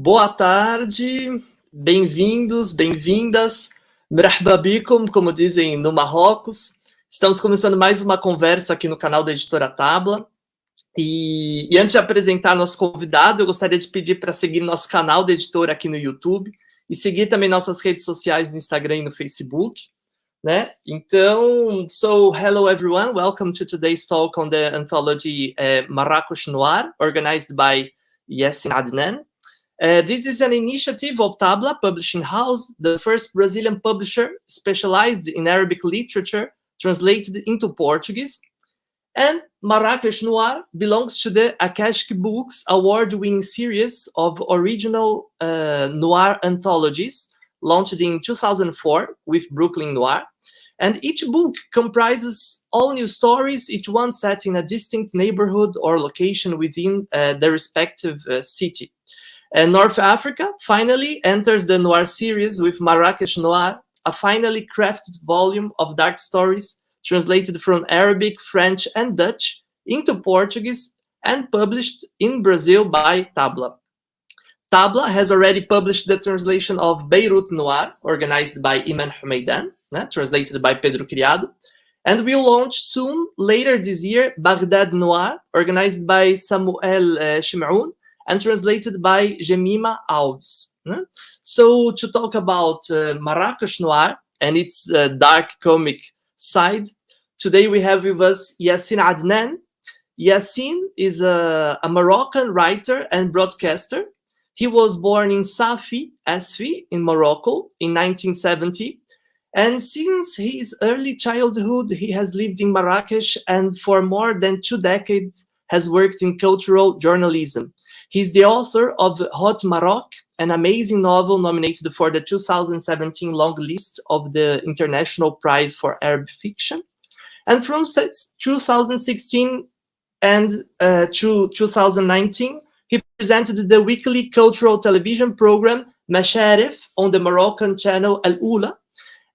Boa tarde, bem-vindos, bem-vindas, merhaba bikum, como dizem no Marrocos. Estamos começando mais uma conversa aqui no canal da Editora Tabla. E antes de apresentar nosso convidado, eu gostaria de pedir para seguir nosso canal da Editora aqui no YouTube e seguir também nossas redes sociais no Instagram e no Facebook, né? Então, hello everyone, welcome to today's talk on the anthology Marraquexe Noir, organized by Yassin Adnan. This is an initiative of Tabla Publishing House, the first Brazilian publisher specialized in Arabic literature translated into Portuguese. And Marraquexe Noir belongs to the Akashic Books award-winning series of original noir anthologies launched in 2004 with Brooklyn Noir. And each book comprises all new stories, each one set in a distinct neighborhood or location within the respective city. And North Africa finally enters the noir series with Marraquexe Noir, a finely crafted volume of dark stories translated from Arabic, French, and Dutch into Portuguese and published in Brazil by Tabla. Tabla has already published the translation of Beirut Noir, organized by Iman Humeidan, translated by Pedro Criado, and will launch soon, later this year, Baghdad Noir, organized by Samuel Shim'oun, and translated by Jemima Alves. So to talk about Marraquexe Noir and its dark comic side, today we have with us Yassin Adnan. Yassin is a Moroccan writer and broadcaster. He was born in Safi, Asfi, in Morocco in 1970. And since his early childhood, he has lived in Marrakesh and for more than 2 decades has worked in cultural journalism. He's the author of Hot Maroc, an amazing novel nominated for the 2017 long list of the International Prize for Arab Fiction. And from 2016 and to 2019, he presented the weekly cultural television program Masharif on the Moroccan channel Al Oula.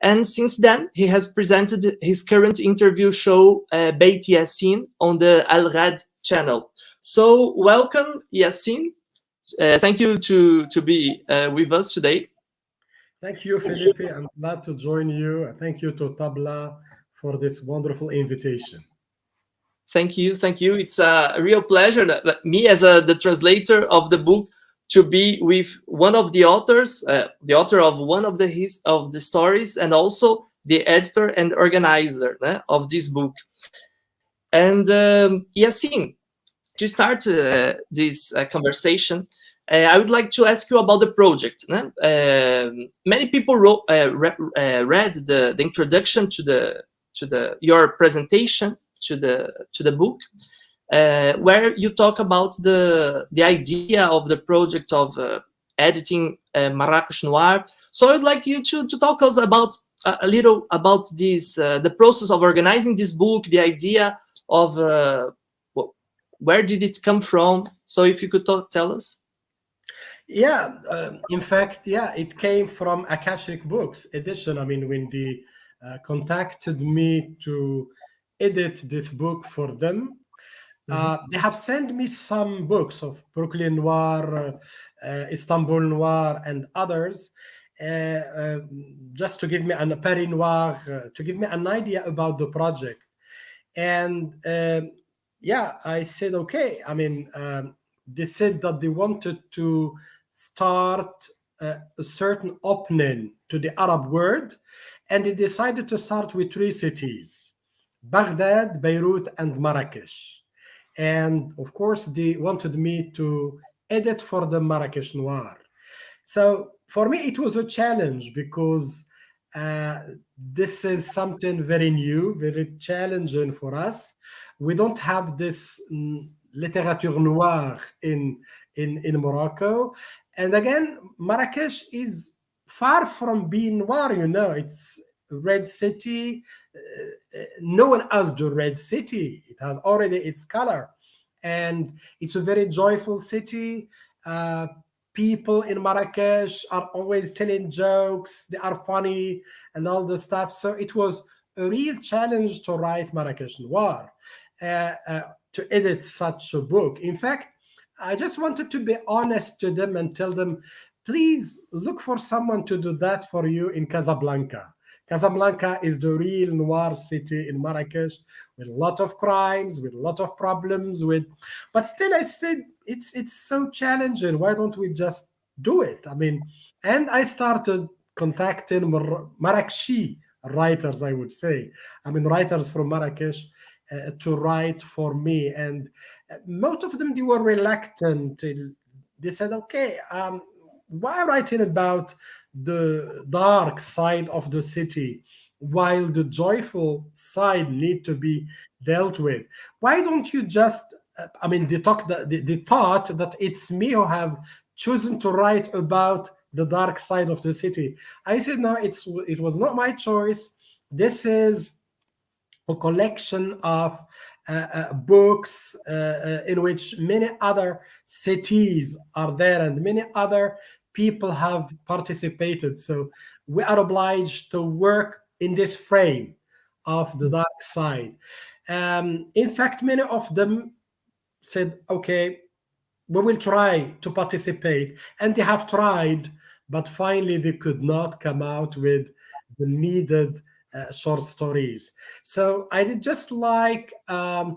And since then, he has presented his current interview show Beit Yassin on the Al Ghad channel. So welcome, Yassin. Thank you to be with us today. Thank you, Felipe. I'm glad to join you. Thank you to Tabla for this wonderful invitation. Thank you. It's a real pleasure that me as the translator of the book to be with one of the authors, the author of one of the stories, and also the editor and organizer of this book. And Yassin, to start this conversation, I would like to ask you about the project. Many people read the introduction to your presentation to the book, where you talk about the idea of the project of editing Marraquexe Noir. So I'd like you to talk us about a little about this, the process of organizing this book, the idea of where did it come from? So if you could tell us. Yeah, in fact, it came from Akashic Books edition. I mean, when they contacted me to edit this book for them, they have sent me some books of Brooklyn Noir, Istanbul Noir, and others, just to give me Paris Noir, to give me an idea about the project. And I said, okay. I mean, they said that they wanted to start a certain opening to the Arab world, and they decided to start with 3 cities, Baghdad, Beirut, and Marrakesh. And of course, they wanted me to edit for the Marraquexe Noir. So for me, it was a challenge because this is something very new, very challenging for us. We don't have this literature noir in Morocco. And again, Marrakesh is far from being noir, it's a red city. No one has the red city. It has already its color. And it's a very joyful city. People in Marrakesh are always telling jokes. They are funny and all the stuff. So it was a real challenge to write Marraquexe Noir, to edit such a book. In fact, I just wanted to be honest to them and tell them, please look for someone to do that for you in Casablanca. Casablanca is the real noir city in Marrakesh, with a lot of crimes, with a lot of problems, with. But still, I said it's so challenging. Why don't we just do it? I mean, and I started contacting Marraquexe writers, I would say. I mean, writers from Marrakesh to write for me, and most of them they were reluctant. They said, "Okay, why writing about the dark side of the city while the joyful side need to be dealt with? Why don't you just?" I mean, they thought that it's me who have chosen to write about the dark side of the city. I said, no, it was not my choice. This is a collection of books in which many other cities are there and many other people have participated. So we are obliged to work in this frame of the dark side. In fact, many of them said, okay, we will try to participate. And they have tried, but finally they could not come out with the needed short stories. So I did just like a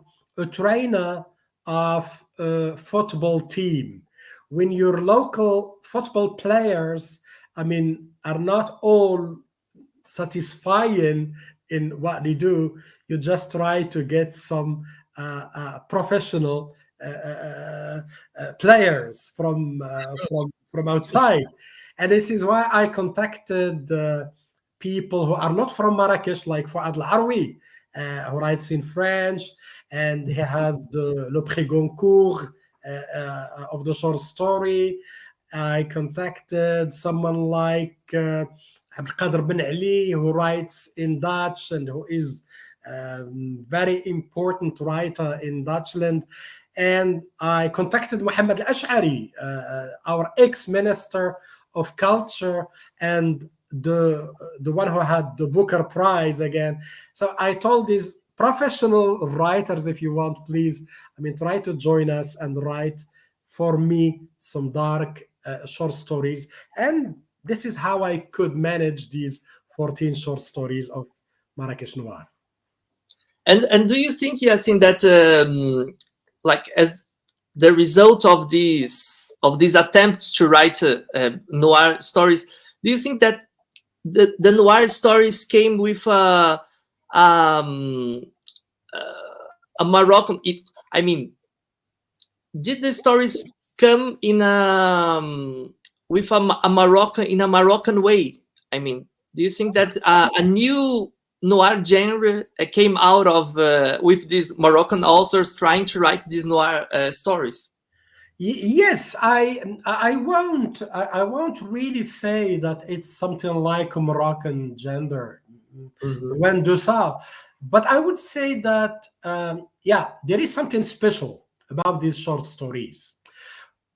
trainer of a football team. When your local football players, I mean, are not all satisfying in what they do, you just try to get some professional players from outside, and this is why I contacted people who are not from Marrakesh, like Fouad Al-Arwi, who writes in French, and he has the Le Prix Goncourt of the short story. I contacted someone like Abdelkader Ben Ali, who writes in Dutch and who is very important writer in Dutchland. And I contacted Mohammed Al-Ash'ari, our ex-minister of culture and the one who had the Booker Prize again. So I told these professional writers, if you want, please, I mean, try to join us and write for me some dark short stories. And this is how I could manage these 14 short stories of Marraquexe Noir. And do you think, Yassin, that like as the result of these attempts to write noir stories, do you think that the noir stories came with a Moroccan? I mean, did the stories come in with a Moroccan way? I mean, do you think that a new noir genre came out of with these Moroccan authors trying to write these noir stories? Yes, I won't really say that it's something like a Moroccan gender, when do ça, but I would say that yeah, there is something special about these short stories.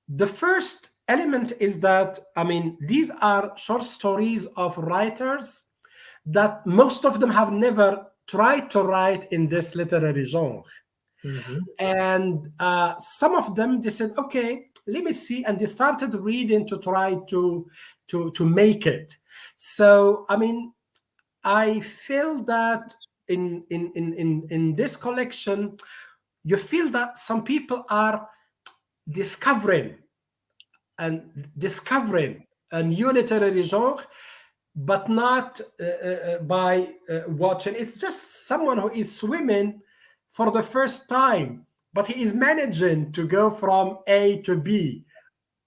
The first element is that, I mean, these are short stories of writers that most of them have never tried to write in this literary genre. And some of them, they said, okay, let me see, and they started reading to try to make it. So I mean, I feel that in this collection, you feel that some people are discovering a new literary genre, but not by watching. It's just someone who is swimming for the first time, but he is managing to go from A to B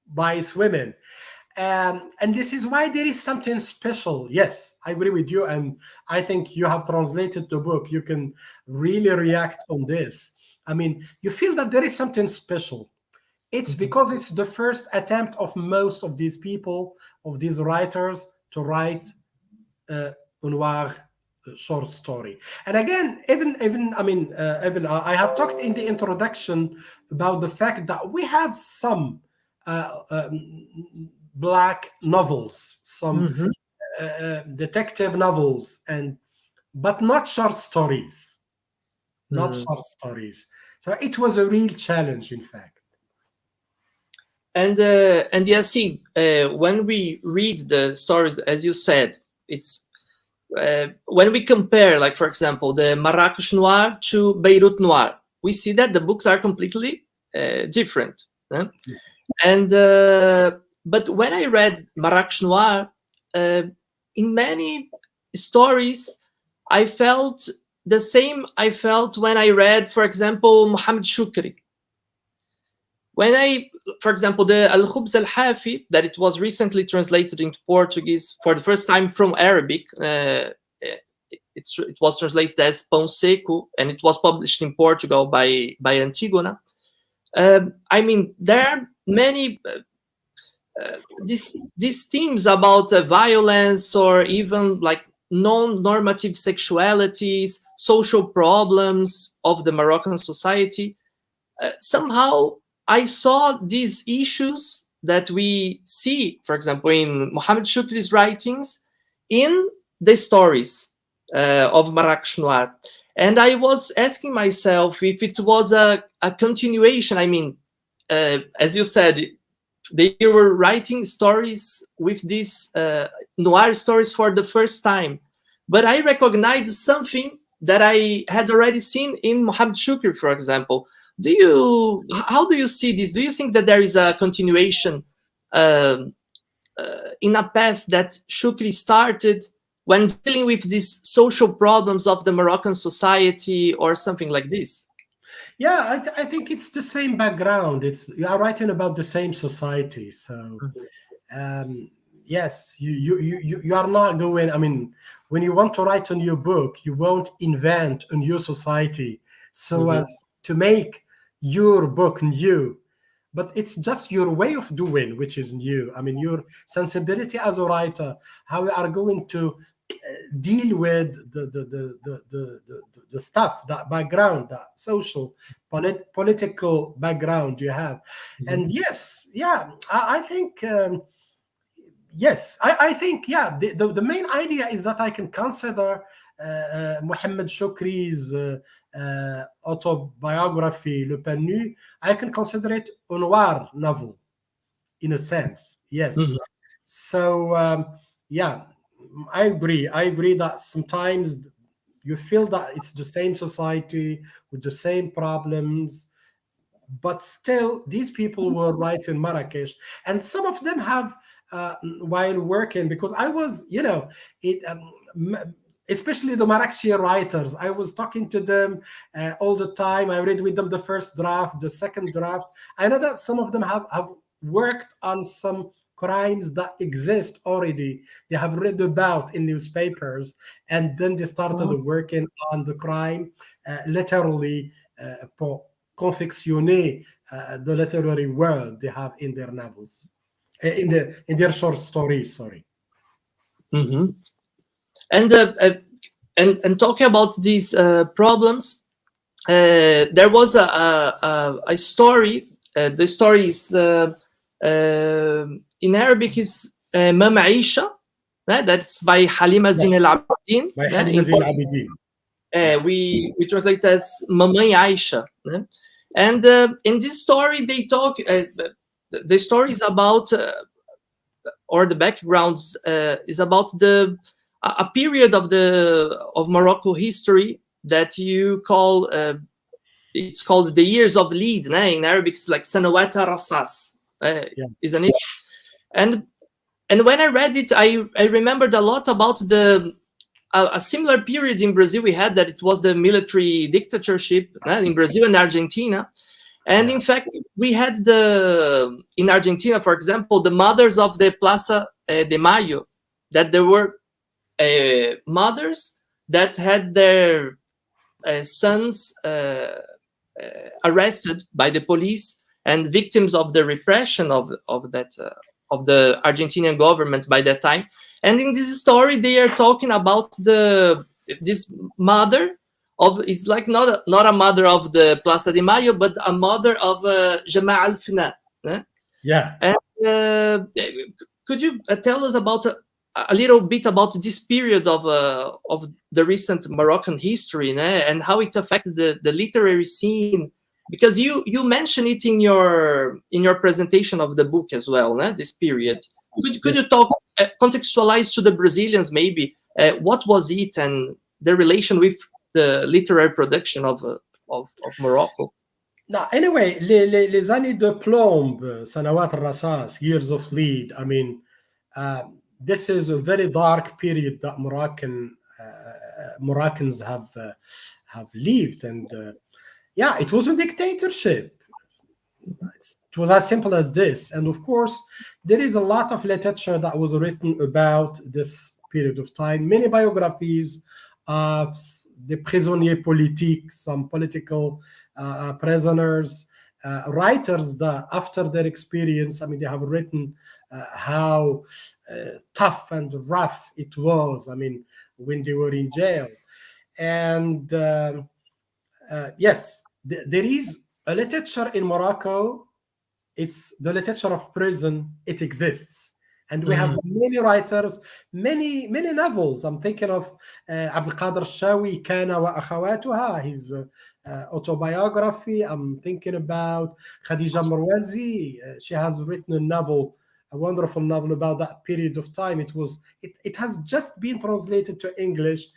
by swimming. And this is why there is something special. Yes, I agree with you. And I think you have translated the book. You can really react on this. I mean, you feel that there is something special. It's because it's the first attempt of most of these people, of these writers, to write a noir short story. And again, even I have talked in the introduction about the fact that we have some black novels, some detective novels, but not short stories. Not short stories. So it was a real challenge, in fact. And Yassin, when we read the stories, as you said, it's when we compare, like for example, the Marraquexe Noir to Beirut Noir, we see that the books are completely different. And but when I read Marraquexe Noir, in many stories, I felt the same I felt when I read, for example, Muhammad Shukri. When for example, the Al-Khubz Al-Hafi, that it was recently translated into Portuguese for the first time from Arabic, it was translated as Pão Seco, and it was published in Portugal by Antigona. I mean, there are many these themes about violence, or even like non-normative sexualities, social problems of the Moroccan society. Somehow I saw these issues that we see, for example, in Muhammad Shukri's writings, in the stories of Marraquexe Noir. And I was asking myself if it was a continuation. I mean, as you said, they were writing stories with these noir stories for the first time. But I recognized something that I had already seen in Muhammad Shukri, for example. How do you see this? Do you think that there is a continuation in a path that Shukri started when dealing with these social problems of the Moroccan society, or something like this? Yeah, I think it's the same background. You are writing about the same society. So yes, you are not going, I mean, when you want to write a new book, you won't invent a new society so as to make your book new, but it's just your way of doing which is new. I mean, your sensibility as a writer, how you are going to deal with the stuff, that background, that social political background you have. And yes, yeah, I think yes, I think, yeah, the main idea is that I can consider Muhammad Shukri's autobiography, Le Pen Nu, I can consider it a noir novel, in a sense. Yes. So yeah, I agree that sometimes you feel that it's the same society with the same problems, but still these people were writing Marrakesh, and some of them have while working, because I was, especially the Marrakeshi writers, I was talking to them all the time. I read with them the first draft, the second draft. I know that some of them have worked on some crimes that exist already. They have read about in newspapers, and then they started working on the crime, literally pour confectionner the literary world they have in their novels, in their short stories. Sorry. And talking about these problems, there was a story. The story is in Arabic is Mama Aisha. That's by Halima Zin al-Abidin. We translate it as Mamãe Aisha. And in this story, they talk. The story is about, or the background is about a period of Morocco history that you call. It's called the years of Lead. In Arabic, it's like Sanawata Rasas, isn't it? And when I read it, I remembered a lot about a similar period in Brazil we had, that it was the military dictatorship in Brazil and Argentina. And in fact, we had in Argentina, for example, the mothers of the Plaza de Mayo, that there were mothers that had their sons arrested by the police, and victims of the repression of the Argentinian government by that time. And in this story, they are talking about this mother of, it's like not a mother of the Plaza de Mayo, but a mother of Jamal al-Fna. Yeah. And could you tell us about a little bit about this period of the recent Moroccan history, and how it affected the literary scene because you mention it in your presentation of the book as well, this period. Could you talk, contextualize to the Brazilians maybe what was it and the relation with the literary production of Morocco? Now, anyway, les années de plomb, سنوات الرصاص, years of lead. I mean, this is a very dark period that Moroccans have lived, and yeah, it was a dictatorship. It was as simple as this. And of course, there is a lot of literature that was written about this period of time. Many biographies of the prisonniers politiques, some political prisoners, writers that after their experience, I mean, they have written how tough and rough it was, I mean, when they were in jail. And yes, there is a literature in Morocco. It's the literature of prison. It exists. And we have many writers, many novels. I'm thinking of Abdelkader Shawi, Kana wa Akhawatuha, his autobiography. I'm thinking about Khadija Marwazi. She has written a novel, a wonderful novel about that period of time. It has just been translated to English.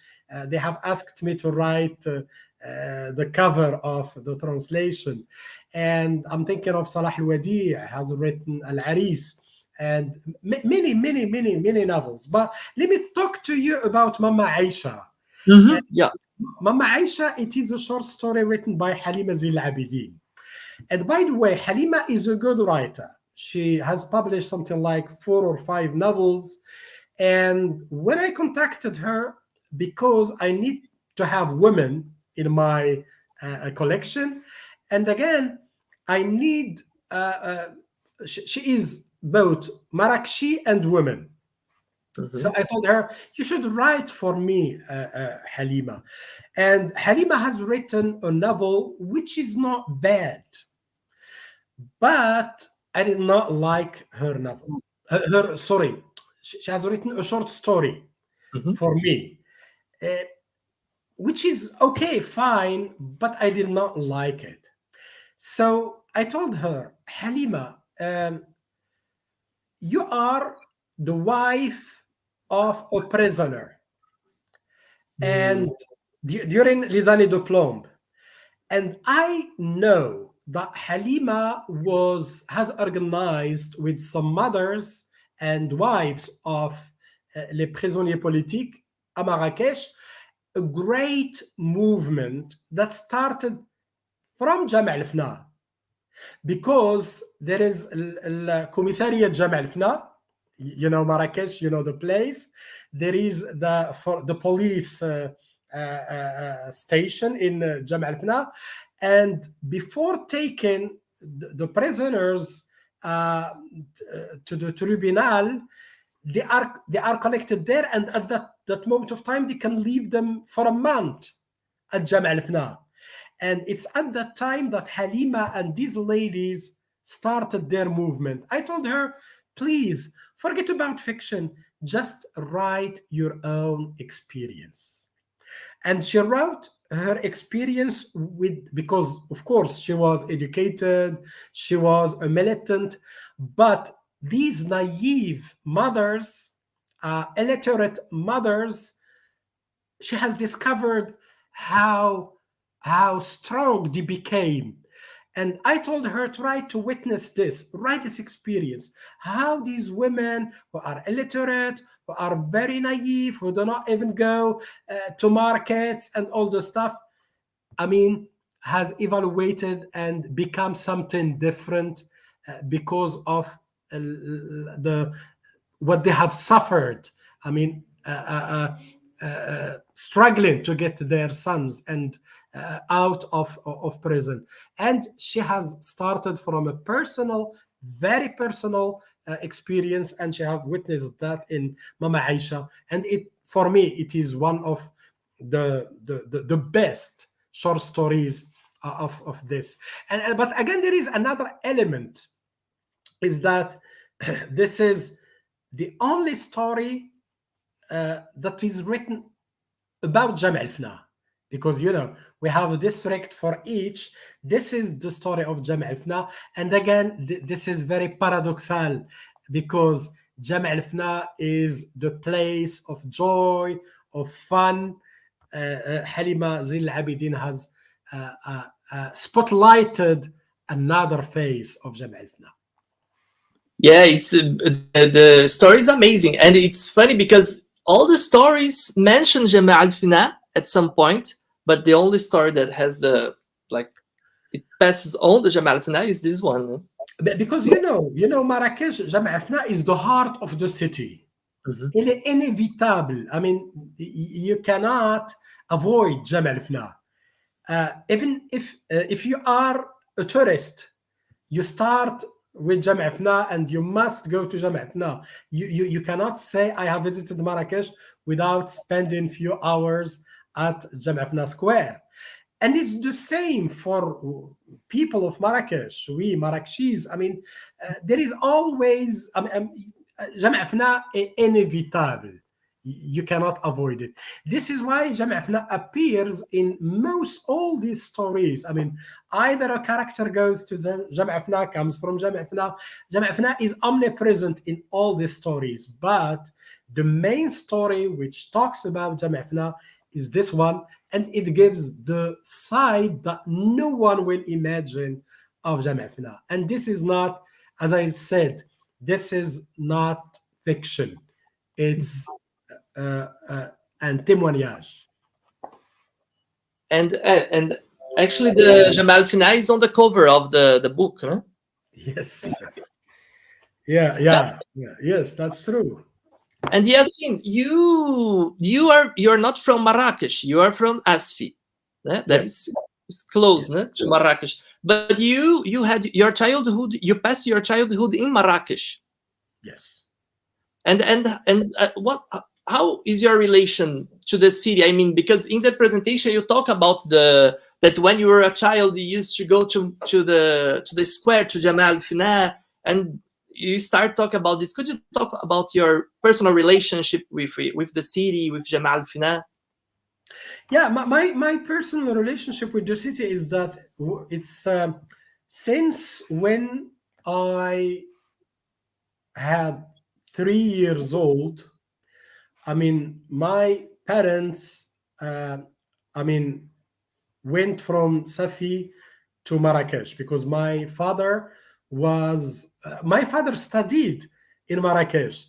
They have asked me to write the cover of the translation. And I'm thinking of Salah al-Wadi, has written Al-Aris, and many novels. But let me talk to you about Mama Aisha. Yeah. Mama Aisha, it is a short story written by Halima Zil Abidin. And by the way, Halima is a good writer. She has published something like 4 or 5 novels. And when I contacted her, because I need to have women in my collection, and again, I need, she is both Marraqueche and women. So I told her, you should write for me, Halima. And Halima has written a novel which is not bad, but I did not like her novel. Sorry, she has written a short story for me, which is okay, fine, but I did not like it. So I told her, Halima, you are the wife of a prisoner, and during les années de plomb, and I know that Halima has organized with some mothers and wives of les prisonniers politiques à Marrakech a great movement that started from Jam' al-Fna, because there is Commissariat Jam' al-Fna, you know Marrakech, you know the place. There is the police station in Jam' al-Fna, and before taking the prisoners to the tribunal, they are collected there, and at that moment of time, they can leave them for a month at Jam' al-Fna. And it's at that time that Halima and these ladies started their movement. I told her, please, forget about fiction. Just write your own experience. And she wrote her experience because, of course, she was educated, she was a militant, but these naive mothers, illiterate mothers, she has discovered how strong they became. And I told her, try to witness this, write this experience, how these women who are illiterate, who are very naive, who do not even go to markets and all the stuff, I mean, has evaluated and become something different because of what they have suffered. I mean, struggling to get their sons and out of prison. And she has started from a personal, very personal experience, and she have witnessed that in Mama Aisha. And for me, it is one of the best short stories of this. But again, there is another element, is that this is the only story that is written about Jam' al-Fna. because we have a district for each. This is the story of Jam' al-Fna, and again this is very paradoxal, because Jam' al-Fna is the place of joy, of fun. Halima Zin al-Abidin has spotlighted another face of Jam' al-Fna. Yeah, it's the story is amazing, and it's funny because all the stories mention Jam' al-Fna at some point, but the only story that has it passes on the Jam' al-Fna is this one. Because Marrakesh, Jam' al-Fna is the heart of the city. Il est inévitable. I mean, you cannot avoid Jam' al-Fna. Even if you are a tourist, you start with Jam' al-Fna and you must go to Jam' al-Fna. You cannot say I have visited Marrakesh without spending few hours at Jam' al-Fna Square. And it's the same for people of Marrakesh. We Marrakechis, I mean, there is always Jam' al-Fna est inévitable. You cannot avoid it. This is why Jam' al-Fna appears in most all these stories. I mean, either a character goes to Jam' al-Fna, comes from Jam' al-Fna. Jam' al-Fna is omnipresent in all these stories. But the main story which talks about Jam' al-Fna is this one, and it gives the side that no one will imagine of Jam' al-Fna. And this is not, as I said, this is not fiction. It's un témoignage. And actually, the Jam' al-Fna is on the cover of the book, huh? Yes. Yeah. Yes, that's true. And Yassin, you're not from Marrakesh. You are from Asfi. That is close to Marrakesh. But you had your childhood. You passed your childhood in Marrakesh. Yes. And how is your relation to the city? I mean, because in the presentation you talk about that when you were a child you used to go to the square, to Jam' al-Fna, and you start talking about this. Could you talk about your personal relationship with the city, with Jam' al-Fna? Yeah, my personal relationship with the city is that it's since when I had 3 years old. I mean, my parents, went from Safi to Marrakesh because my father studied in Marrakesh,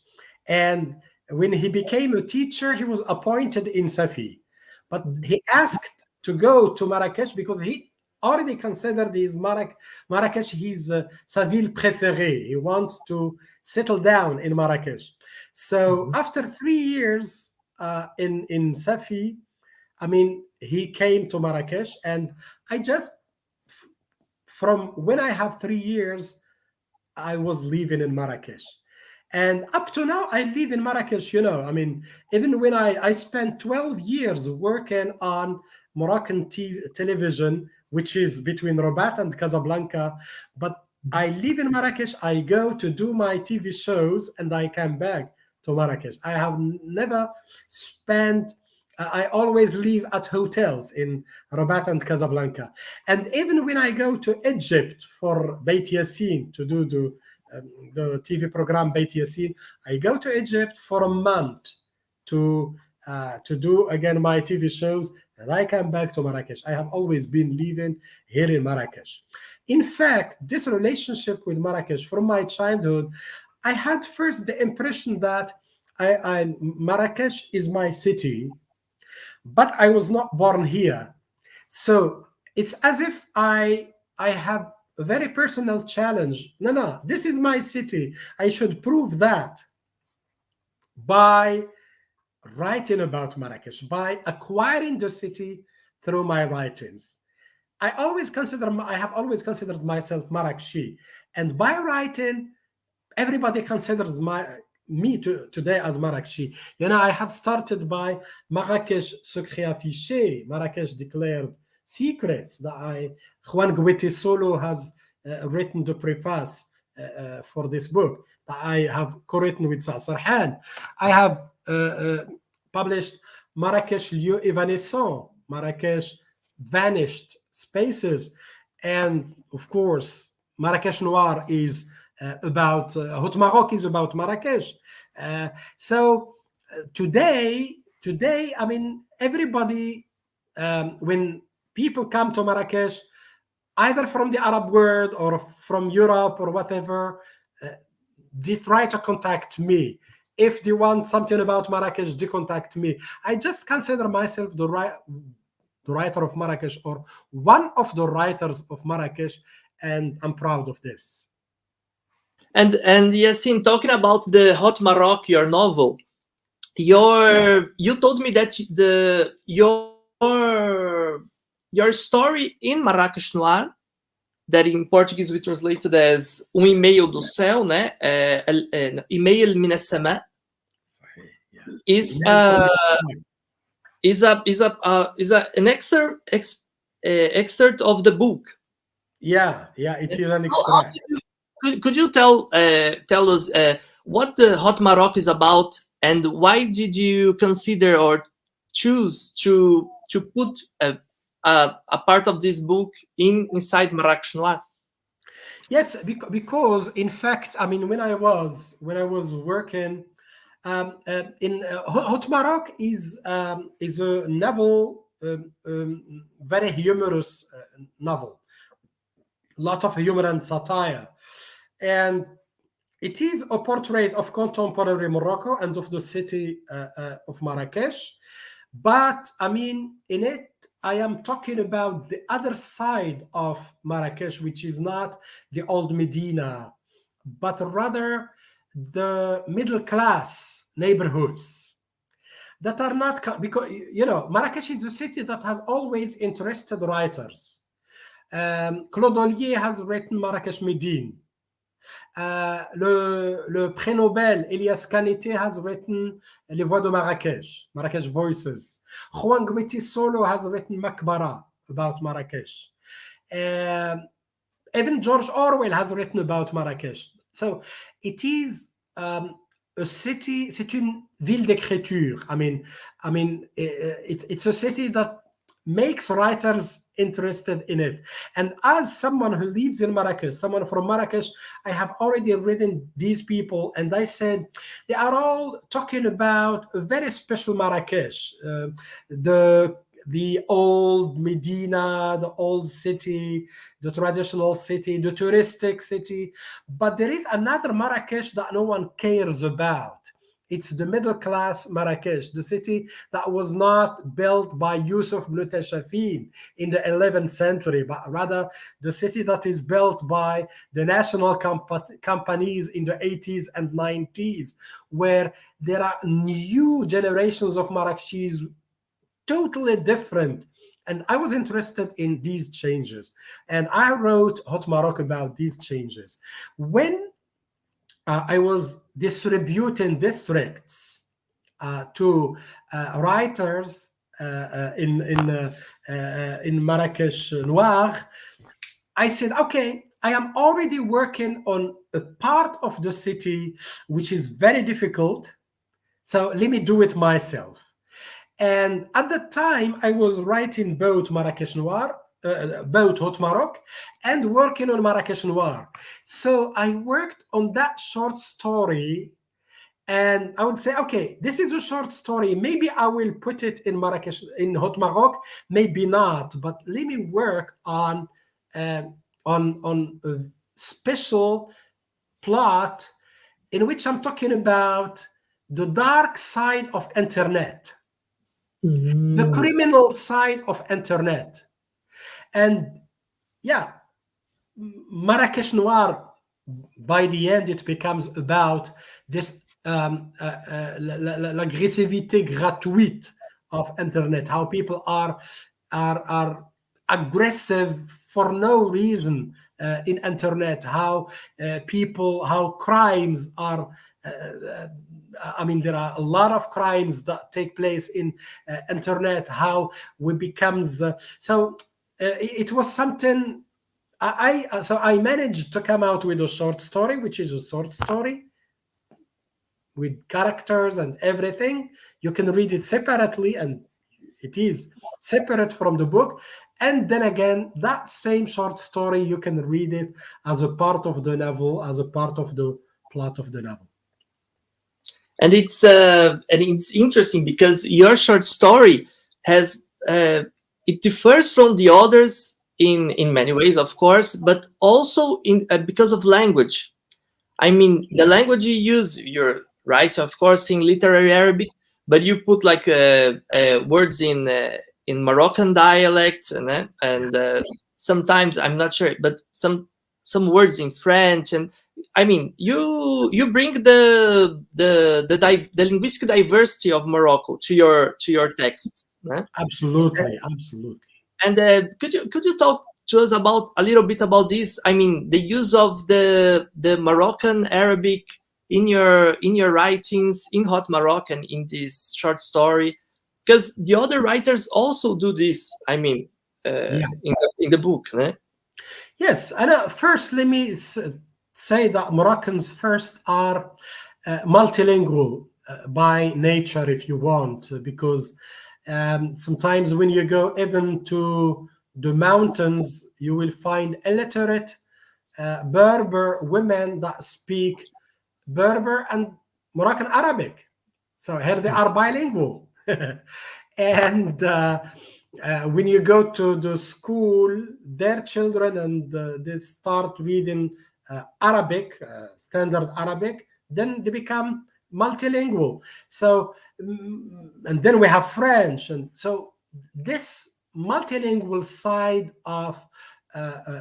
and when he became a teacher, he was appointed in Safi, but he asked to go to Marrakesh because he already considered Marrakesh his sa ville préférée. He wants to settle down in Marrakesh. So after 3 years in Safi, I mean, he came to Marrakesh, and I just, from when I have 3 years, I was living in Marrakesh. And up to now, I live in Marrakesh, I mean, even when I spent 12 years working on Moroccan television, which is between Rabat and Casablanca, but I live in Marrakesh, I go to do my TV shows, and I come back to Marrakesh. I have never spent, I always live at hotels in Rabat and Casablanca. And even when I go to Egypt for Beit Yassin to do the TV program Beit Yassin, I go to Egypt for a month to do again my TV shows, and I come back to Marrakesh. I have always been living here in Marrakesh. In fact, this relationship with Marrakesh from my childhood, I had first the impression that Marrakesh is my city, but I was not born here. So it's as if I have a very personal challenge. No, this is my city. I should prove that by writing about Marrakesh, by acquiring the city through my writings. I have always considered myself Marrakeshi, and by writing, everybody considers me today as Marrakeshi. I have started by Marrakesh secret affiché, Marrakesh declared secrets, that Juan Guete Solo has written the preface for this book, that I have co-written with Sarhan. I have published Marrakesh lieu évanescent, Marrakesh, vanished spaces. And of course, Marraquexe Noir is about, Hot Maroc is about Marrakesh. So today, I mean, everybody, when people come to Marrakesh, either from the Arab world or from Europe or whatever, they try to contact me. If they want something about Marrakesh, they contact me. I just consider myself the writer of Marrakesh, or one of the writers of Marrakesh, and I'm proud of this. And Yassin, talking about the Hot Maroc, your novel, you told me that your story in Marraquexe Noir, that in Portuguese we translated as e-mail do céu, né? E-mail min as-sama, is an excerpt of the book. Yeah, it is an extract. Could you tell us what the Hot Maroc is about, and why did you consider or choose to put a part of this book inside Marraquexe Noir? Yes, because in fact, I mean, when I was working in Hot Maroc is a novel, very humorous novel, a lot of humor and satire, and it is a portrait of contemporary Morocco and of the city of Marrakesh. But I mean, in it, I am talking about the other side of Marrakesh, which is not the old Medina, but rather the middle class neighborhoods that are not, because, you know, Marrakesh is a city that has always interested writers. Claude Ollier has written Marrakesh Medine. Le prix Nobel Elias Canetti has written Les Voix de Marrakech, Marrakesh Voices. Juan Guetti Solo has written Makbara, about Marrakesh. Even George Orwell has written about Marrakesh. So it is a city, c'est une ville d'écriture. I mean, it's a city that makes writers interested in it. And as someone who lives in Marrakesh, someone from Marrakesh, I have already written these people, and I said they are all talking about a very special Marrakesh, the old Medina, the old city, the traditional city, the touristic city. But there is another Marrakesh that no one cares about. It's the middle-class Marrakesh, the city that was not built by Yusuf ibn Tashafin in the 11th century, but rather the city that is built by the national companies in the 80s and 90s, where there are new generations of Marrakechis, totally different. And I was interested in these changes. And I wrote Hot Maroc about these changes. When I was distributing districts to writers in Marraquexe Noir, I said, okay, I am already working on a part of the city which is very difficult, so let me do it myself. And at the time, I was writing both Marraquexe Noir, both Hot Maroc, and working on Marraquexe Noir. So I worked on that short story, and I would say, okay, this is a short story. Maybe I will put it in Marrakesh, in Hot Maroc, maybe not. But let me work on a special plot in which I'm talking about the dark side of internet, the criminal side of internet. And yeah, Marraquexe Noir, by the end, it becomes about this l'agressivité gratuite of internet, how people are aggressive for no reason in internet, how how crimes are. I mean, there are a lot of crimes that take place in internet. How we becomes it was something. So I managed to come out with a short story, which is a short story with characters and everything. You can read it separately, and it is separate from the book. And then again, that same short story, you can read it as a part of the novel, as a part of the plot of the novel. And it's interesting because your short story has it differs from the others in many ways, of course, but also because of language. I mean, the language you use, you're right, of course, in literary Arabic, but you put like words in Moroccan dialect, and sometimes I'm not sure, but some words in French, and I mean, you bring the linguistic diversity of Morocco to your texts. Absolutely, absolutely. And could you talk to us about a little bit about this? I mean, the use of the Moroccan Arabic in your writings in Hot Moroccan in this short story, because the other writers also do this. I mean, in the book. Yes, and first let me say that Moroccans first are multilingual by nature, if you want, because sometimes when you go even to the mountains, you will find illiterate Berber women that speak Berber and Moroccan Arabic. So here they are bilingual. And when you go to the school, their children, and they start reading Arabic, standard Arabic, then they become multilingual. So, and then we have French. And so this multilingual side of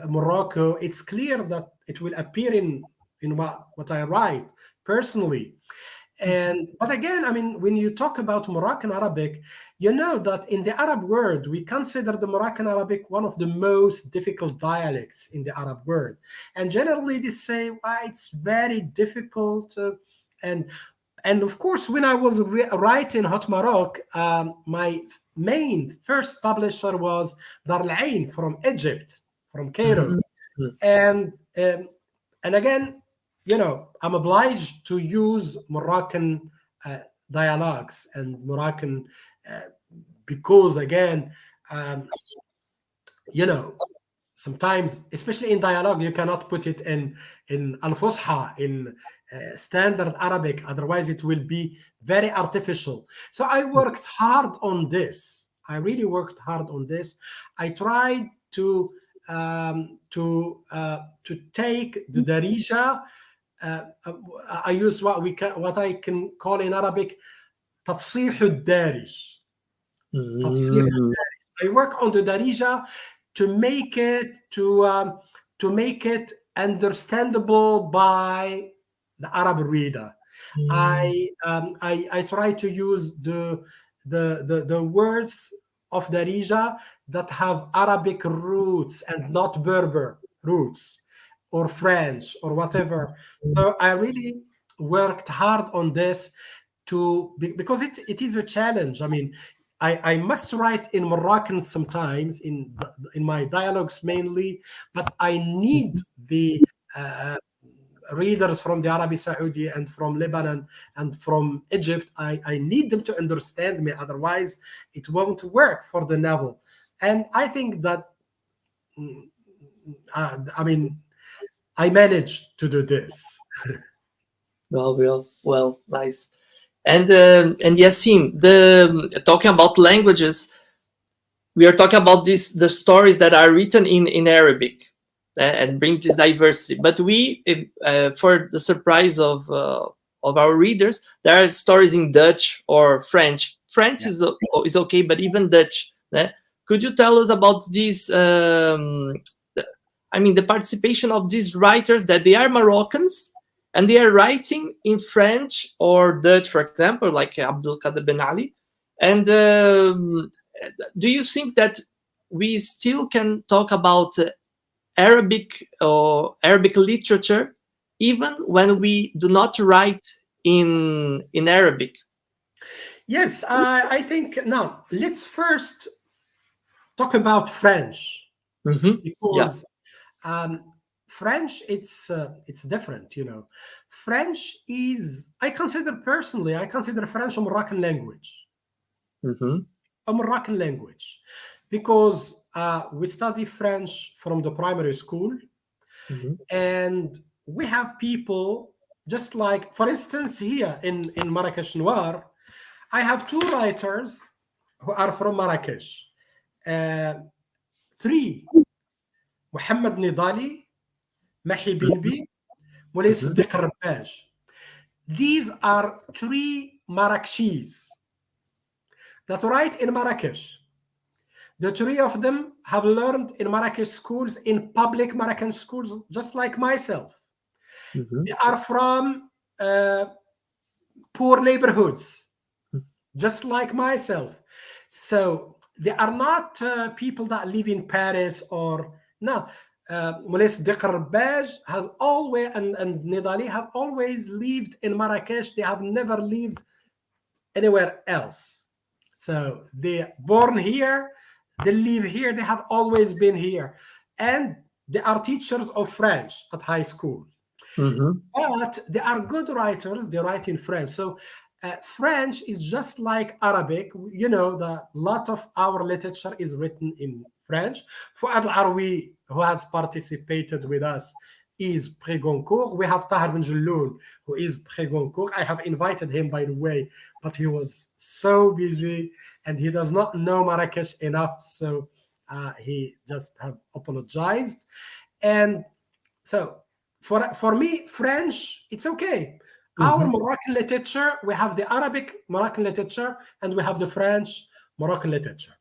Morocco, it's clear that it will appear in what I write personally. But again, I mean, when you talk about Moroccan Arabic, you know that in the Arab world, we consider the Moroccan Arabic one of the most difficult dialects in the Arab world. And generally they say, well, it's very difficult. And of course, when I was writing Hot Morocco, my main first publisher was Dar Al-Ain from Egypt, from Cairo. And again, you know, I'm obliged to use Moroccan dialogues and Moroccan because, again, you know, sometimes, especially in dialogue, you cannot put it in al-Fusha, in standard Arabic. Otherwise, it will be very artificial. So I worked hard on this. I really worked hard on this. I tried to take the Darija. I use what I can call in Arabic تفصيح الدارج. I work on the Darija to make it understandable by the Arab reader. I try to use the words of Darija that have Arabic roots and not Berber roots or French or whatever. So I really worked hard on this because it is a challenge. I mean, I must write in Moroccan sometimes in my dialogues mainly, but I need the readers from the Arabi Saudi and from Lebanon and from Egypt. I need them to understand me, otherwise it won't work for the novel. And I think that I mean, I managed to do this. Well, nice. And Yassin, talking about languages, we are talking about the stories that are written in Arabic and bring this diversity. But we, for the surprise of our readers, there are stories in Dutch or French. French is okay, but even Dutch. Could you tell us about this? I mean, the participation of these writers, that they are Moroccans and they are writing in French or Dutch, for example, like Abdul Qadir Ben Ali. And do you think that we still can talk about Arabic or Arabic literature even when we do not write in Arabic? Yes, I think now let's first talk about French, because French, it's different, you know. French is, I consider French a Moroccan language. a Moroccan language, because we study French from the primary school, and we have people just like, for instance, here in Marraquexe Noir, I have two writers who are from Marrakesh. Three: Mohammed Nidali, Mahi Binbi, Moulay Siddiq Rabbaj. These are three Marrakechis that write in Marrakesh. The three of them have learned in Marrakesh schools, in public Moroccan schools, just like myself. They are from poor neighborhoods, just like myself. So they are not people that live in Paris or no. Moulay Siddiq Rabbaj has always, and Nidali have always lived in Marrakesh. They have never lived anywhere else. So they're born here, they live here, they have always been here. And they are teachers of French at high school. But they are good writers, they write in French. So French is just like Arabic. You know, a lot of our literature is written in French. Fouad Al-Arwi, who has participated with us, is Pré-Goncourt. We have Tahar Ben Jelloun, who is Pré-Goncourt. I have invited him, by the way, but he was so busy and he does not know Marrakesh enough, so he just have apologized. And so for me, French, it's okay. Our Moroccan literature, we have the Arabic Moroccan literature and we have the French Moroccan literature.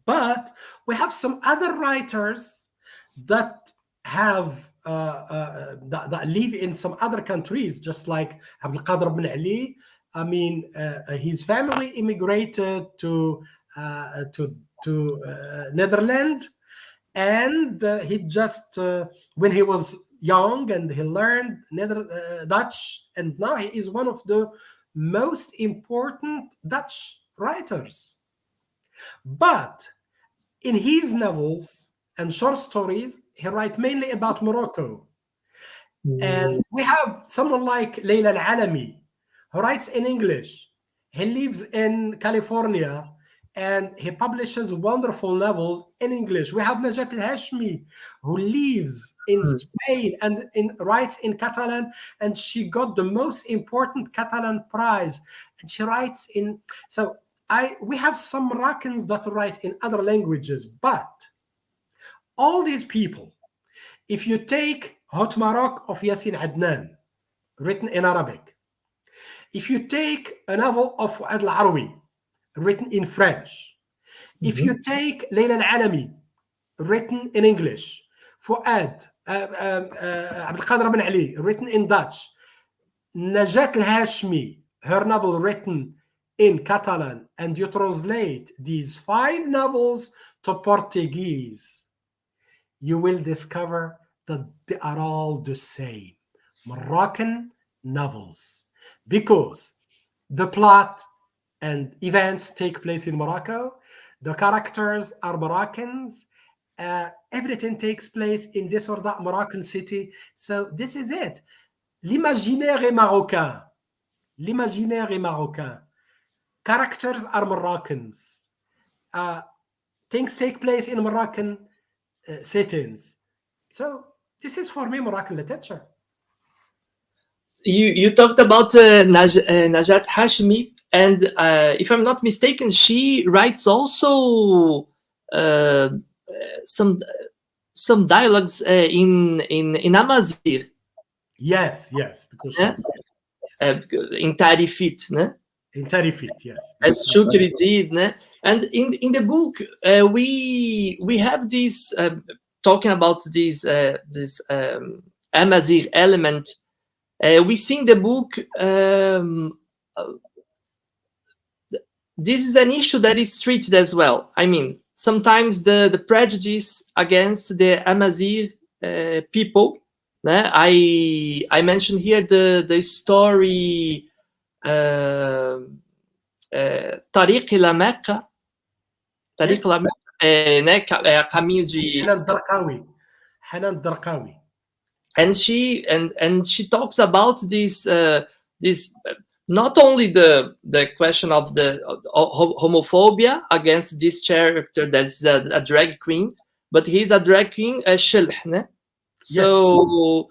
But we have some other writers that have that live in some other countries, just like Abdul Qadir bin Ali. I mean, his family immigrated to Netherlands, and he just when he was young and he learned Dutch, and now he is one of the most important Dutch writers. But in his novels and short stories, he writes mainly about Morocco. And we have someone like Layla Al-Alami, who writes in English. He lives in California and he publishes wonderful novels in English. We have Najat Al-Hashmi, who lives in Spain and writes in Catalan, and she got the most important Catalan prize. And she writes in... So we have some Moroccans that write in other languages, but all these people, if you take Hot Maroc of Yassin Adnan, written in Arabic, if you take a novel of Fouad Al-Arwi, written in French, if you take Layla Al-Alami, written in English, Fouad, Abdul Qadir bin Ali, written in Dutch, Najat Al-Hashmi, her novel written in Catalan, and you translate these 5 novels to Portuguese, you will discover that they are all the same Moroccan novels, because the plot and events take place in Morocco, the characters are Moroccans, everything takes place in this or that Moroccan city. So this is it. L'imaginaire est marocain. L'imaginaire est marocain. Characters are Moroccans. Things take place in Moroccan settings. So this is for me Moroccan literature. You talked about Najat Hashmi, and if I'm not mistaken, she writes also some dialogues in Amazigh. Yes, because in Tarifit, né? In Tarifit, yes. As Shukri did, né? And in the book, we have this talking about this Amazigh element. We see in the book this is an issue that is treated as well. I mean, sometimes the prejudice against the Amazigh people. I mentioned here the story Tariq ila Mecca. Tariq ila Mecca, caminho de Hanan Darqawi. And she talks about this not only the question of the homophobia against this character that's a drag queen, but he's a drag queen, shilh. So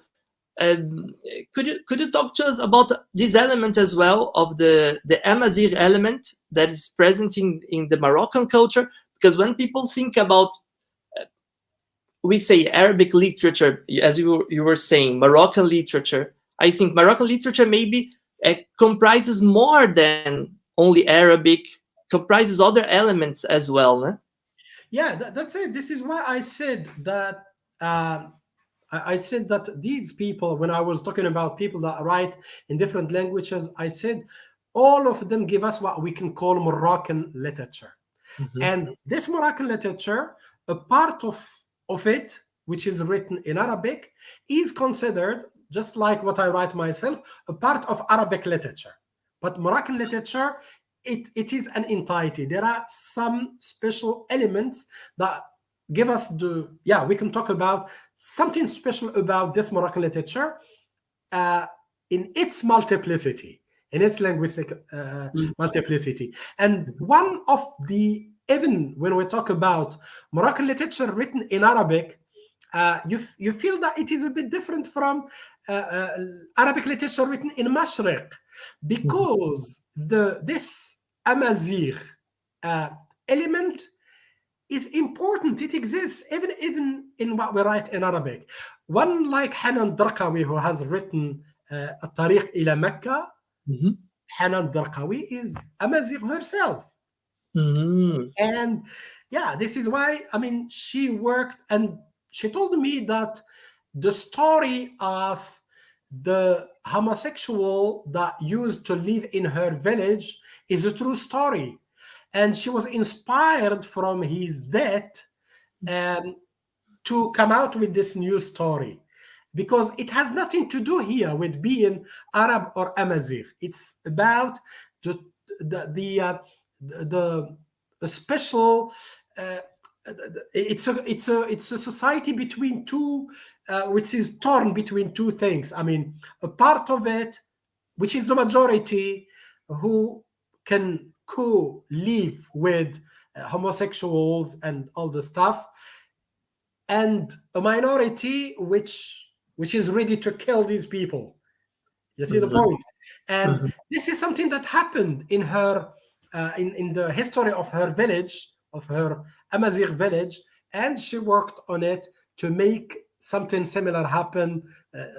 could you talk to us about this element as well of the Amazigh element that is present in the Moroccan culture? Because when people think about, we say Arabic literature, as you were saying, Moroccan literature, I think Moroccan literature maybe comprises more than only Arabic, comprises other elements as well. No? Yeah, that's it. This is why I said that. I said that these people, when I was talking about people that write in different languages, I said all of them give us what we can call Moroccan literature. Mm-hmm. And this Moroccan literature, a part of it, which is written in Arabic, is considered, just like what I write myself, a part of Arabic literature. But Moroccan literature, it is an entirety. There are some special elements that give us we can talk about something special about this Moroccan literature in its multiplicity, in its linguistic multiplicity. And one of the, even when we talk about Moroccan literature written in Arabic, you feel that it is a bit different from Arabic literature written in Mashriq, because this Amazigh element is important. It exists even in what we write in Arabic. One like Hanan Darqawi, who has written At-Tariq ila Mecca. Mm-hmm. Hanan Darqawi is Amazigh herself. Mm-hmm. And yeah, this is why, I mean, she worked, and she told me that the story of the homosexual that used to live in her village is a true story. And she was inspired from his death to come out with this new story, because it has nothing to do here with being Arab or Amazigh. It's about the special. It's a society between two, which is torn between two things. I mean, a part of it, which is the majority, who can co-live with homosexuals and all the stuff, and a minority which is ready to kill these people. You see the point? And this is something that happened in her in the history of her village, of her Amazigh village, and she worked on it to make something similar happen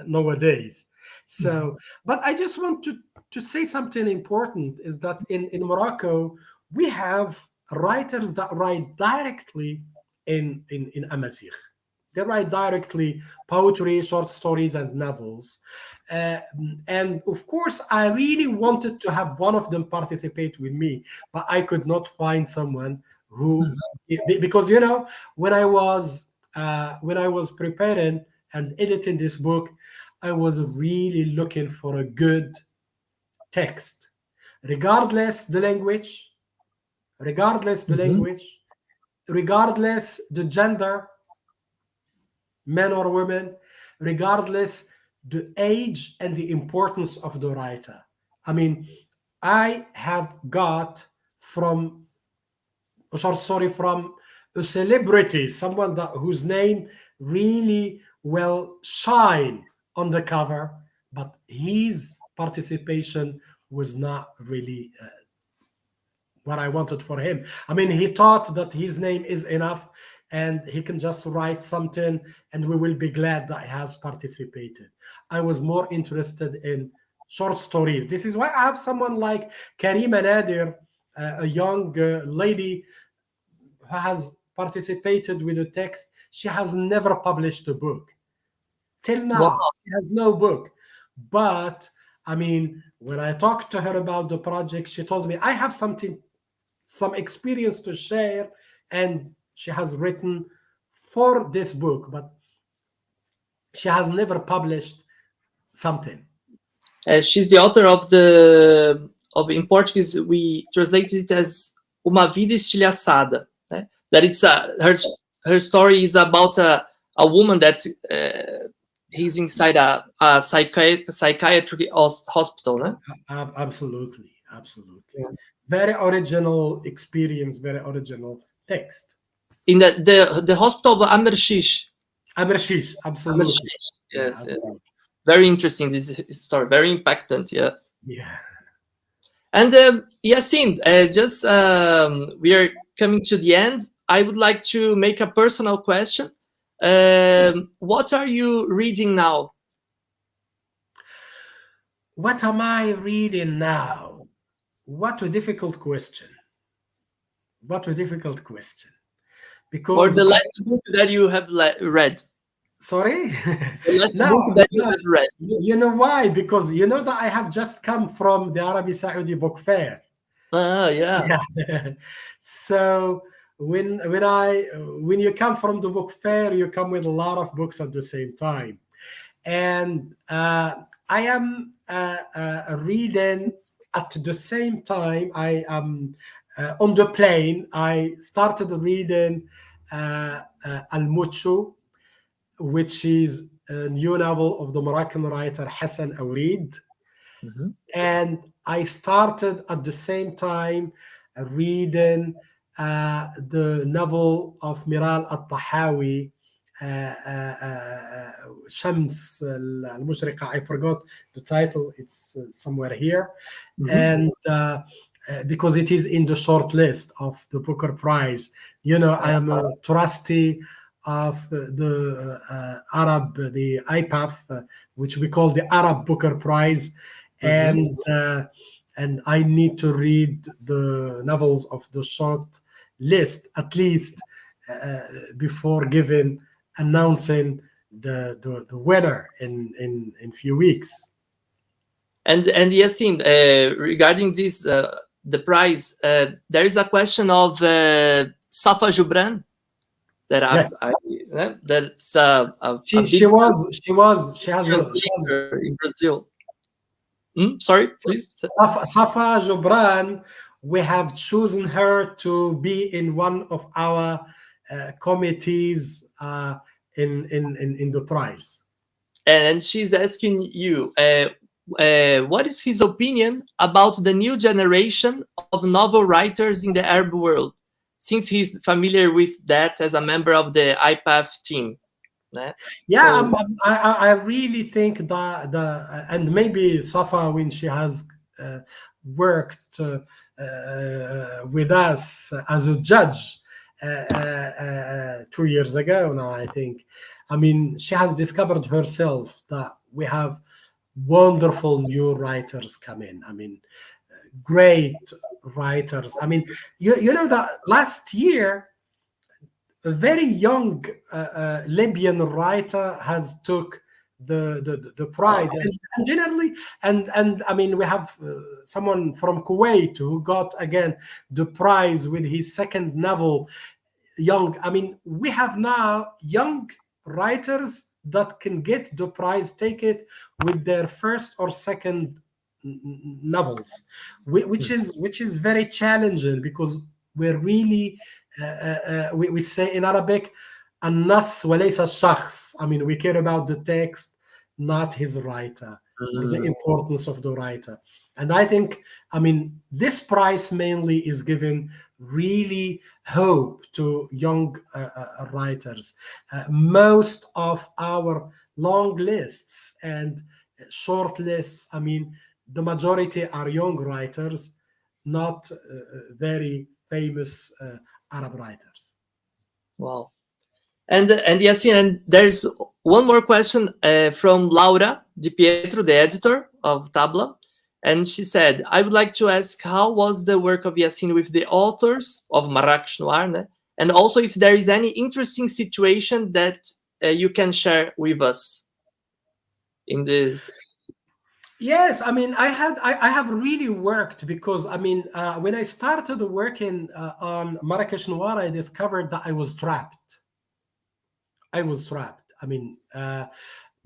nowadays. So, but I just want to say something important, is that in Morocco, we have writers that write directly in Amazigh. They write directly poetry, short stories, and novels. And of course, I really wanted to have one of them participate with me, but I could not find someone who, because, you know, when I was preparing and editing this book, I was really looking for a good text, regardless the language, regardless the gender, men or women, regardless the age and the importance of the writer. I mean, I have got from a celebrity, someone whose name really will shine on the cover, but his participation was not really what I wanted for him. I mean, he thought that his name is enough and he can just write something and we will be glad that he has participated. I was more interested in short stories. This is why I have someone like Karima Nadir, a young lady who has participated with a text. She has never published a book. Till now, wow. She has no book. But, I mean, when I talked to her about the project, she told me, I have some experience to share, and she has written for this book, but she has never published something. She's the author of in Portuguese, we translated it as Uma Vida Estilhaçada. That it's her story is about a woman that he's inside a psychiatry hospital, no? Absolutely. Yeah. Very original experience, very original text. In the hospital of Amershish. Amershish, absolutely. Amershish. Yes, absolutely. Very interesting, this story, very impactant. Yeah. And Yassin, just we are coming to the end. I would like to make a personal question. What are you reading now? What am I reading now? What a difficult question. Because Or the last book that you have read. Sorry? The last book that you have read. You know why? Because you know that I have just come from the Arabi Saudi Book Fair. Yeah. So when you come from the book fair, you come with a lot of books at the same time. And I am reading at the same time. I am on the plane. I started reading Al-Mucho, which is a new novel of the Moroccan writer Hassan Awreed. And I started at the same time reading the novel of Meryl Al-Tahawi, Shams Al-Mushriqa. I forgot the title. It's somewhere here. And because it is in the short list of the Booker Prize. You know, I am a trustee of the the IPAF, which we call the Arab Booker Prize. And I need to read the novels of the short list at least before announcing the winner in few weeks. And Yassin, regarding this the prize, there is a question of Safa Jubran that she has in Brazil. Sorry, please. Safa Jubran, we have chosen her to be in one of our committees in the prize. And she's asking you, what is his opinion about the new generation of novel writers in the Arab world, since he's familiar with that as a member of the IPAF team? I really think that and maybe Safa, when she has worked with us as a judge 2 years ago now, I think. I mean, she has discovered herself that we have wonderful new writers come in. I mean, great writers. I mean, you know that last year, a very young Libyan writer has took the prize, and generally, and I mean, we have someone from Kuwait who got again the prize with his second novel. I mean, we have now young writers that can get the prize, take it with their first or second novels, which is very challenging, because we're really we say in Arabic, النص وليس الشخص. I mean, we care about the text, not his writer, or the importance of the writer. And I think, I mean, this prize mainly is giving really hope to young writers. Most of our long lists and short lists, I mean, the majority are young writers, not very famous Arab writers. Wow. And Yassin, and there's one more question from Laura Di Pietro, the editor of Tabla. And she said, I would like to ask, how was the work of Yassin with the authors of Marraquexe Noir? And also if there is any interesting situation that you can share with us in this. Yes, I mean, I have really worked, because I mean, when I started working on Marraquexe Noir, I discovered that I was trapped. I mean,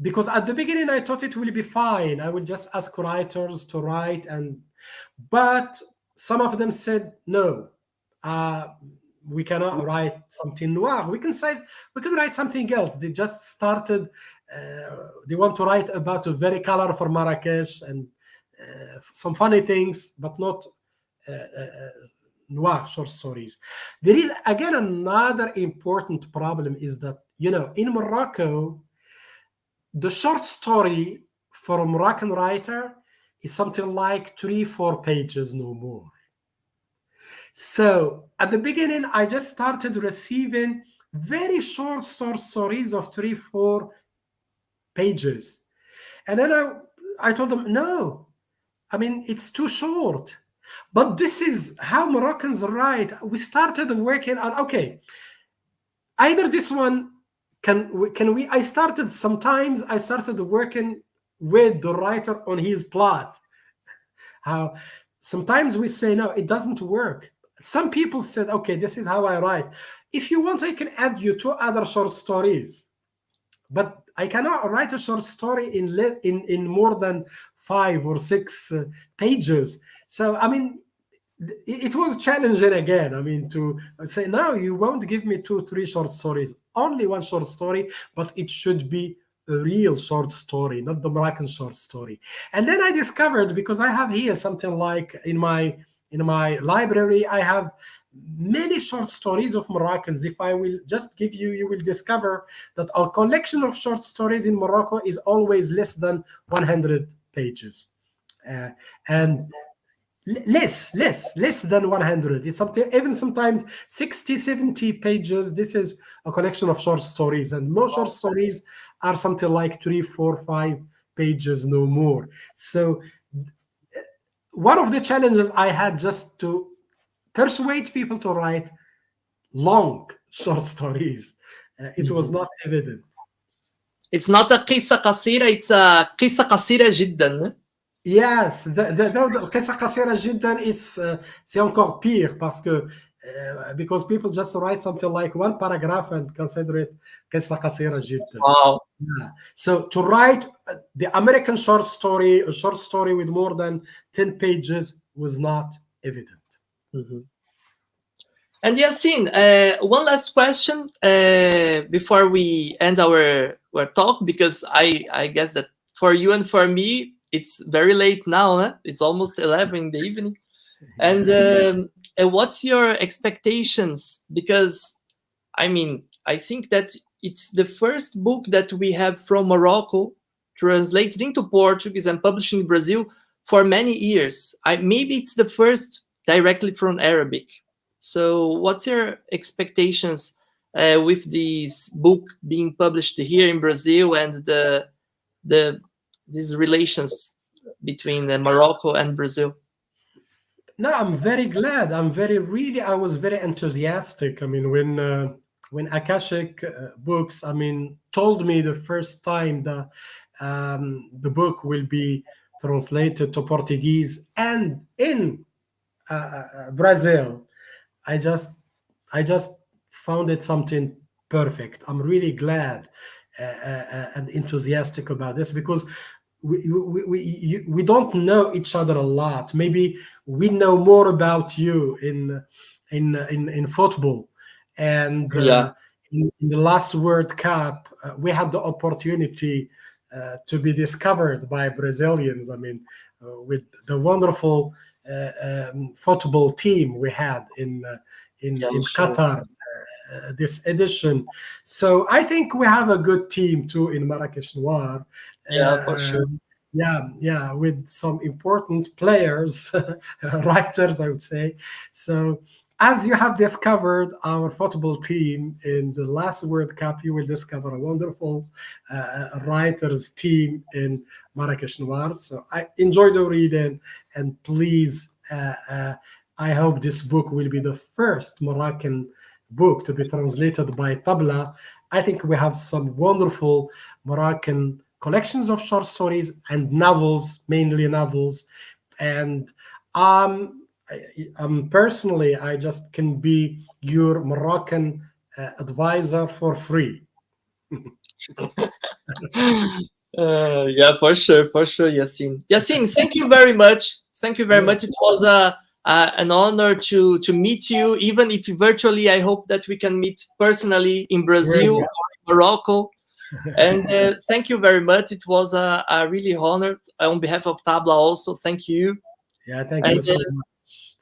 because at the beginning I thought it will be fine. I would just ask writers to write, but some of them said no. We cannot write something noir. We can write something else. They just started they want to write about a very colorful Marrakesh and some funny things, but not noir short stories. There is again another important problem is that, you know, in Morocco, the short story for a Moroccan writer is something like 3-4 pages, no more. So at the beginning, I just started receiving very short stories of 3-4 pages. And then I told them, no, I mean, it's too short. But this is how Moroccans write. We started working on, okay, either this one, I started working with the writer on his plot. How sometimes we say, no, it doesn't work. Some people said, okay, this is how I write. If you want, I can add you 2 other short stories. But I cannot write a short story in more than 5 or 6 pages. So, I mean, it was challenging again. I mean, to say, no, you won't give me 2-3 short stories, only 1 short story, but it should be a real short story, not the Moroccan short story. And then I discovered, because I have here something like in my library, I have many short stories of Moroccans. If I will just give you, you will discover that our collection of short stories in Morocco is always less than 100 pages. And less than 100. It's something, even sometimes 60, 70 pages. This is a collection of short stories, and most short stories are something like 3, 4, 5 pages, no more. So one of the challenges I had just to persuade people to write long short stories. It was not evident. It's not a قصة قصيرة, it's a قصة قصيرة جدا. Yes, the قصة قصيرة جدا, c'est encore pire because people just write something like 1 paragraph and consider it قصة قصيرة جدا. Wow. Yeah. So to write the American short story, a short story with more than 10 pages was not evident. Mm-hmm. And Yassin, one last question before we end our talk, because I guess that for you and for me, it's very late now. Huh? It's almost 11 in the evening. And what's your expectations? Because, I mean, I think that it's the first book that we have from Morocco translated into Portuguese and published in Brazil for many years. Maybe it's the first directly from Arabic. So what's your expectations with this book being published here in Brazil and these relations between Morocco and Brazil? No, I'm very glad. I was very enthusiastic. I mean, when Akashic Books, I mean, told me the first time that the book will be translated to Portuguese and in Brazil, I just found it something perfect. I'm really glad and enthusiastic about this, because we don't know each other a lot. Maybe we know more about you in football, and in the last World Cup, we had the opportunity to be discovered by Brazilians. I mean, with the wonderful football team we had in Qatar this edition. So I think we have a good team too in Marraquexe Noir. Yeah, for sure. Yeah, with some important players, writers, I would say. So as you have discovered our football team in the last World Cup, you will discover a wonderful writers team in Marraquexe Noir. So I enjoyed the reading, and please, I hope this book will be the first Moroccan book to be translated by Tabla. I think we have some wonderful Moroccan collections of short stories and novels, mainly novels. And personally, I just can be your Moroccan advisor for free. Yeah, for sure, Yassin. Yassin, thank you very much. Thank you very much. It was an honor to meet you, even if virtually. I hope that we can meet personally in Brazil or in Morocco. And thank you very much. It was a really honor on behalf of Tabla also. Thank you. Yeah, thank you so much.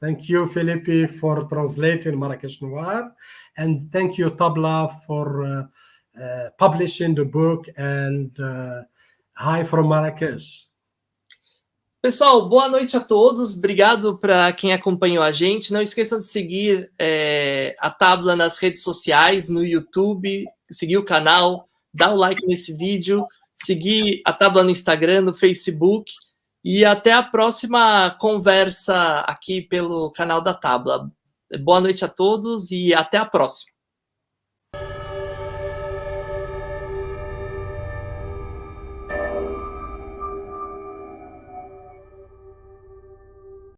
Thank you, Felipe, for translating Marraquexe Noir. And thank you, Tabla, for publishing the book. And hi from Marrakesh. Pessoal, boa noite a todos. Obrigado para quem acompanhou a gente. Não esqueçam de seguir a Tabla nas redes sociais, no YouTube, seguir o canal, dar o like nesse vídeo, seguir a Tabla no Instagram, no Facebook. E até a próxima conversa aqui pelo canal da Tabla. Boa noite a todos e até a próxima.